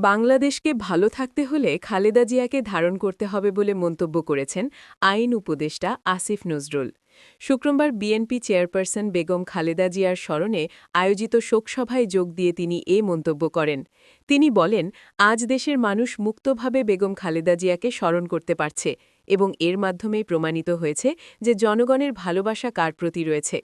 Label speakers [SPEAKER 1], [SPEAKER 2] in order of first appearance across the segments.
[SPEAKER 1] বাংলাদেশকে ভালো থাকতে হলে খালেদা জিয়াকে ধারণ করতে হবে বলে মন্তব্য করেছেন আইন উপদেষ্টা আসিফ নজরুল। শুক্রবার বিএনপি চেয়ারপারসন বেগম খালেদা জিয়ার স্মরণে আয়োজিত শোকসভায় যোগ দিয়ে তিনি এ মন্তব্য করেন। তিনি বলেন, আজ দেশের মানুষ মুক্তভাবে বেগম খালেদা জিয়াকে স্মরণ করতে পারছে এবং এর মাধ্যমেই প্রমাণিত হয়েছে যে জনগণের ভালোবাসা কার প্রতি রয়েছে।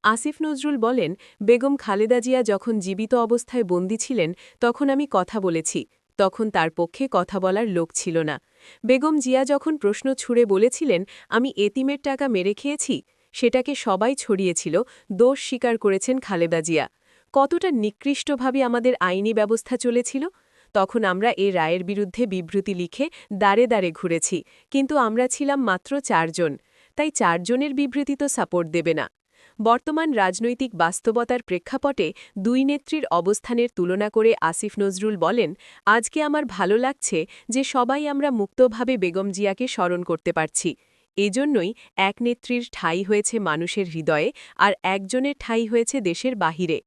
[SPEAKER 1] আসিফ নজরুল বলেন, বেগম খালেদা জিয়া যখন জীবিত অবস্থায় বন্দী ছিলেন তখন আমি কথা বলেছি, তখন তার পক্ষে কথা বলার লোক ছিল না। বেগম জিয়া যখন প্রশ্ন ছুড়ে বলেছিলেন আমি এতিমের টাকা মেরে খেয়েছি, সেটাকে সবাই ছড়িয়েছিল, দোষ স্বীকার করেছেন খালেদা জিয়া। কতটা নিকৃষ্টভাবে আমাদের আইনি ব্যবস্থা চলেছিল। তখন আমরা এ রায়ের বিরুদ্ধে বিবৃতি লিখে দাঁড়ে দাঁড়ে ঘুরেছি, কিন্তু আমরা ছিলাম মাত্র ৪ জন, তাই ৪ জনের বিবৃতি তো সাপোর্ট দেবে না। বর্তমান রাজনৈতিক বাস্তবতার প্রেক্ষাপটে দুই নেত্রীর অবস্থানের তুলনা করে আসিফ নজরুল বলেন, আজকে আমার ভালো লাগছে যে সবাই আমরা মুক্তভাবে বেগম জিয়াকে স্মরণ করতে পারছি। এজন্যই এক নেত্রীর ঠাঁই হয়েছে মানুষের হৃদয়ে আর একজনের ঠাঁই হয়েছে দেশের বাহিরে।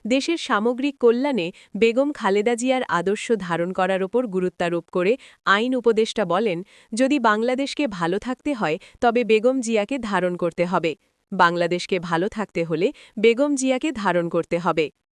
[SPEAKER 1] দেশের সামগ্রিক কল্যাণে বেগম খালেদা জিয়ার আদর্শ ধারণ করার ওপর গুরুত্বারোপ করে আইন উপদেষ্টা বলেন, যদি বাংলাদেশকে ভালো থাকতে হয় তবে বেগম জিয়াকে ধারণ করতে হবে। বাংলাদেশকে ভালো থাকতে হলে বেগম জিয়াকে ধারণ করতে হবে।